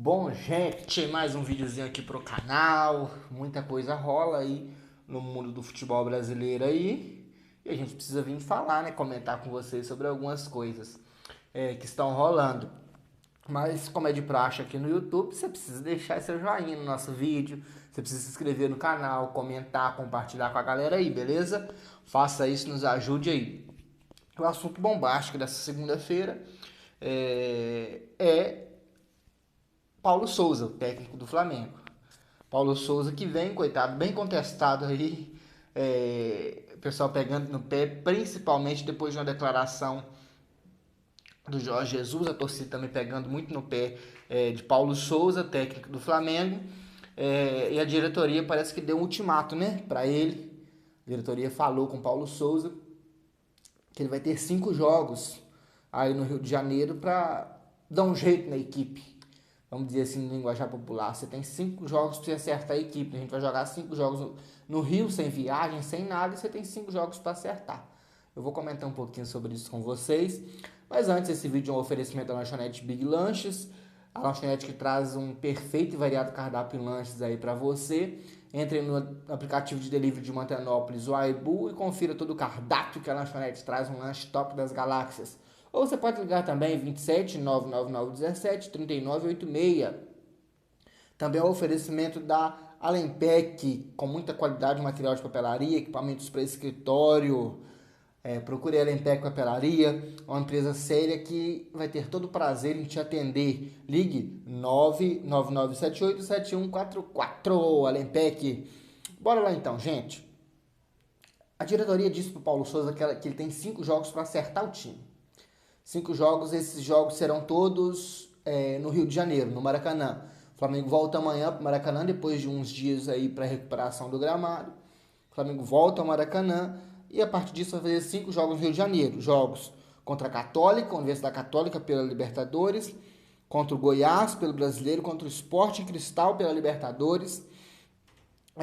Bom, gente, mais um videozinho aqui pro canal. Muita coisa rola aí no mundo do futebol brasileiro aí. E a gente precisa vir falar, né? Comentar com vocês sobre algumas coisas que estão rolando. Mas, como é de praxe aqui no YouTube, você precisa deixar seu joinha no nosso vídeo. Você precisa se inscrever no canal, comentar, compartilhar com a galera aí, beleza? Faça isso, nos ajude aí. O assunto bombástico dessa segunda-feira é Paulo Souza, o técnico do Flamengo. Paulo Souza que vem, coitado, bem contestado aí. O pessoal pegando no pé, principalmente depois de uma declaração do Jorge Jesus, a torcida também pegando muito no pé de Paulo Souza, técnico do Flamengo. E a diretoria parece que deu um ultimato, né, para ele. A diretoria falou com Paulo Souza que ele vai ter 5 jogos aí no Rio de Janeiro para dar um jeito na equipe. Vamos dizer assim, no linguajar popular. Você tem 5 jogos para você acertar a equipe. A gente vai jogar 5 jogos no Rio, sem viagem, sem nada, e você tem 5 jogos para acertar. Eu vou comentar um pouquinho sobre isso com vocês. Mas antes, esse vídeo é um oferecimento da lanchonete Big Lanches. A lanchonete que traz um perfeito e variado cardápio em lanches aí para você. Entre no aplicativo de delivery de Mantenópolis, o Aibu, e confira todo o cardápio que a lanchonete traz, um lanche top das galáxias. Ou você pode ligar também 27 999 17 3986. Também é o oferecimento da Alempec, com muita qualidade, material de papelaria, equipamentos para escritório. Procure a Alempec Papelaria, uma empresa séria que vai ter todo o prazer em te atender. Ligue 999787144, Alempec. Bora lá então, gente. A diretoria disse para o Paulo Souza que ele tem 5 jogos para acertar o time. 5 jogos, esses jogos serão todos no Rio de Janeiro, no Maracanã. O Flamengo volta amanhã para o Maracanã, depois de uns dias aí para recuperação do gramado. O Flamengo volta ao Maracanã e a partir disso vai fazer 5 jogos no Rio de Janeiro. Jogos contra a Católica, a Universidade Católica pela Libertadores, contra o Goiás pelo Brasileiro, contra o Sporting Cristal pela Libertadores,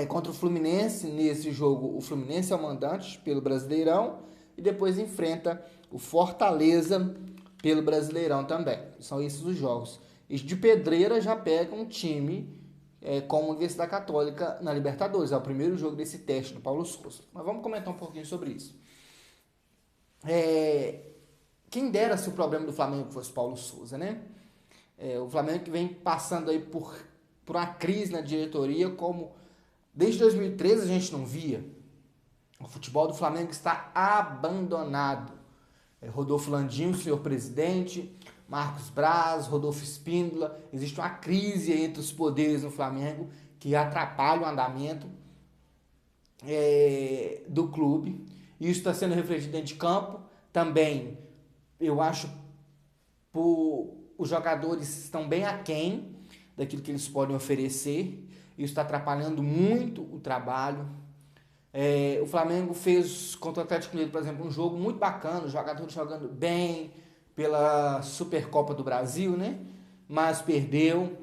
contra o Fluminense. Nesse jogo o Fluminense é o mandante pelo Brasileirão e depois enfrenta o Fortaleza pelo Brasileirão também. São esses os jogos. E de pedreira já pega um time como a Universidade Católica na Libertadores. É o primeiro jogo desse teste do Paulo Souza. Mas vamos comentar um pouquinho sobre isso. Quem dera se o problema do Flamengo fosse Paulo Souza, né? O Flamengo que vem passando aí por uma crise na diretoria, como desde 2013 a gente não via. O futebol do Flamengo está abandonado. Rodolfo Landim, senhor presidente, Marcos Braz, Rodolfo Espíndola. Existe uma crise entre os poderes no Flamengo que atrapalha o andamento do clube. Isso está sendo refletido dentro de campo. Também, eu acho, os jogadores estão bem aquém daquilo que eles podem oferecer. Isso está atrapalhando muito o trabalho. O Flamengo fez contra o Atlético Mineiro, por exemplo, um jogo muito bacana, os jogadores jogando bem pela Supercopa do Brasil, né? Mas perdeu.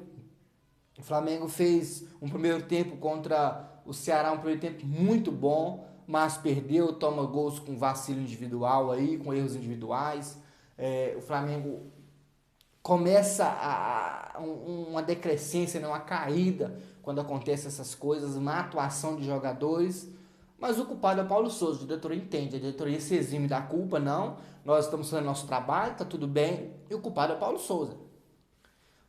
O Flamengo fez um primeiro tempo contra o Ceará, um primeiro tempo muito bom, mas perdeu, toma gols com vacilo individual aí, com erros individuais. O Flamengo começa uma decrescência, né? Uma caída quando acontecem essas coisas, má atuação de jogadores. Mas o culpado é Paulo Souza, a diretoria entende, a diretoria se exime da culpa, não. Nós estamos fazendo nosso trabalho, tá tudo bem, e o culpado é Paulo Souza.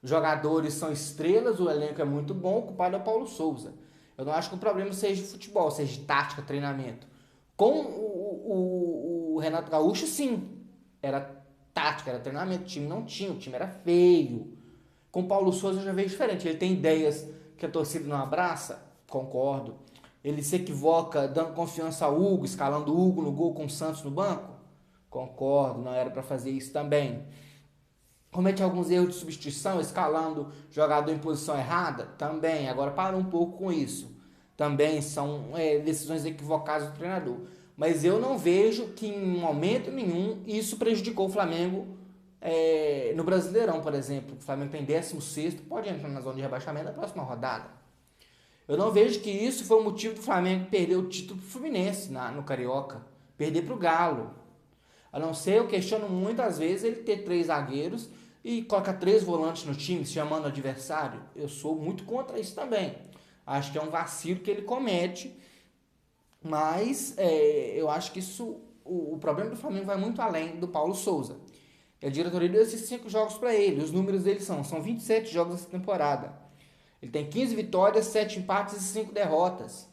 Os jogadores são estrelas, o elenco é muito bom, o culpado é Paulo Souza. Eu não acho que o problema seja de futebol, seja de tática, treinamento. Com o Renato Gaúcho, sim, era tática, era treinamento, o time não tinha, o time era feio. Com o Paulo Souza eu já vejo diferente, ele tem ideias que a torcida não abraça, concordo. Ele se equivoca dando confiança a Hugo, escalando o Hugo no gol com o Santos no banco? Concordo, não era para fazer isso também. Comete alguns erros de substituição, escalando jogador em posição errada? Também, agora para um pouco com isso. Também são decisões equivocadas do treinador. Mas eu não vejo que em momento nenhum isso prejudicou o Flamengo no Brasileirão, por exemplo. O Flamengo tem 16º, pode entrar na zona de rebaixamento na próxima rodada. Eu não vejo que isso foi o motivo do Flamengo perder o título pro Fluminense no Carioca. Perder pro Galo. A não ser, eu questiono muitas vezes ele ter 3 zagueiros e coloca 3 volantes no time, chamando o adversário. Eu sou muito contra isso também. Acho que é um vacilo que ele comete, mas eu acho que isso, o problema do Flamengo vai muito além do Paulo Souza. A diretoria deu esses 5 jogos para ele. Os números dele são 27 jogos essa temporada. Ele tem 15 vitórias, 7 empates e 5 derrotas.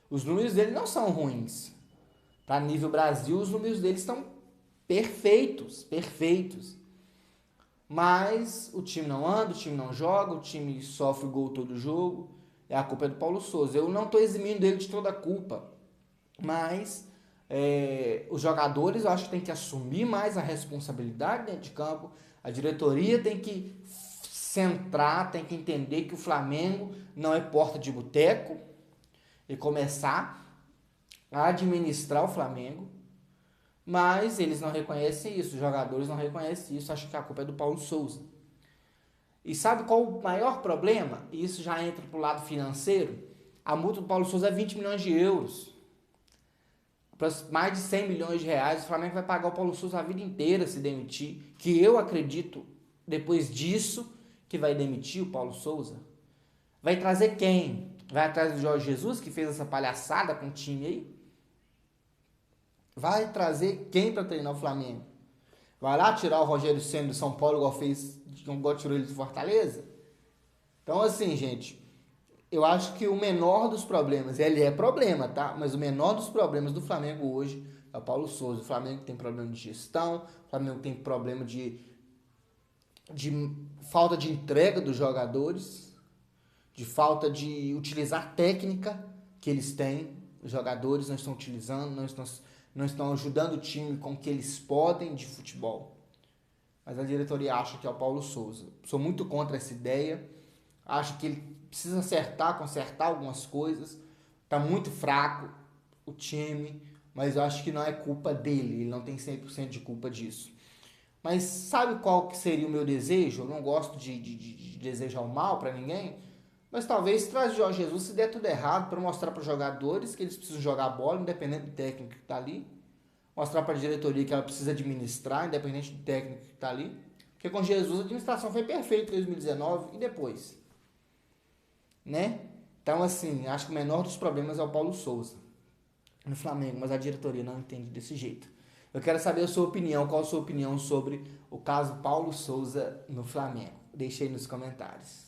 Os números dele não são ruins. Para nível Brasil, os números dele estão perfeitos, perfeitos. Mas o time não anda, o time não joga, o time sofre gol todo jogo. A culpa é do Paulo Souza. Eu não estou eximindo ele de toda a culpa. Mas os jogadores, eu acho que tem que assumir mais a responsabilidade dentro de campo. A diretoria tem que centrar, tem que entender que o Flamengo não é porta de boteco e começar a administrar o Flamengo. Mas eles não reconhecem isso, os jogadores não reconhecem isso, acham que a culpa é do Paulo Souza. E sabe qual o maior problema? Isso já entra para o lado financeiro. A multa do Paulo Souza é 20 milhões de euros. Para mais de 100 milhões de reais, o Flamengo vai pagar o Paulo Souza a vida inteira se demitir. Que eu acredito, depois disso, que vai demitir o Paulo Souza. Vai trazer quem? Vai atrás do Jorge Jesus, que fez essa palhaçada com o time aí? Vai trazer quem para treinar o Flamengo? Vai lá tirar o Rogério Ceni do São Paulo, igual tirou ele do Fortaleza? Então, assim, gente, eu acho que o menor dos problemas, ele é problema, tá? Mas o menor dos problemas do Flamengo hoje é o Paulo Souza. O Flamengo tem problema de gestão, o Flamengo tem problema de falta de entrega dos jogadores, de falta de utilizar técnica que eles têm. Os jogadores não estão utilizando, não estão ajudando o time com o que eles podem de futebol. Mas a diretoria acha que é o Paulo Souza. Sou muito contra essa ideia. Acho que ele precisa consertar algumas coisas. Está muito fraco o time, mas eu acho que não é culpa dele. Ele não tem 100% de culpa disso. Mas sabe qual que seria o meu desejo? Eu não gosto de desejar o mal para ninguém, mas talvez traz o Jorge Jesus se der tudo errado para mostrar para os jogadores que eles precisam jogar bola, independente do técnico que está ali. Mostrar para a diretoria que ela precisa administrar, independente do técnico que está ali. Porque com Jesus a administração foi perfeita em 2019 e depois. Né? Então, assim, acho que o menor dos problemas é o Paulo Souza no Flamengo, mas a diretoria não entende desse jeito. Eu quero saber a sua opinião, qual a sua opinião sobre o caso Paulo Souza no Flamengo. Deixe aí nos comentários.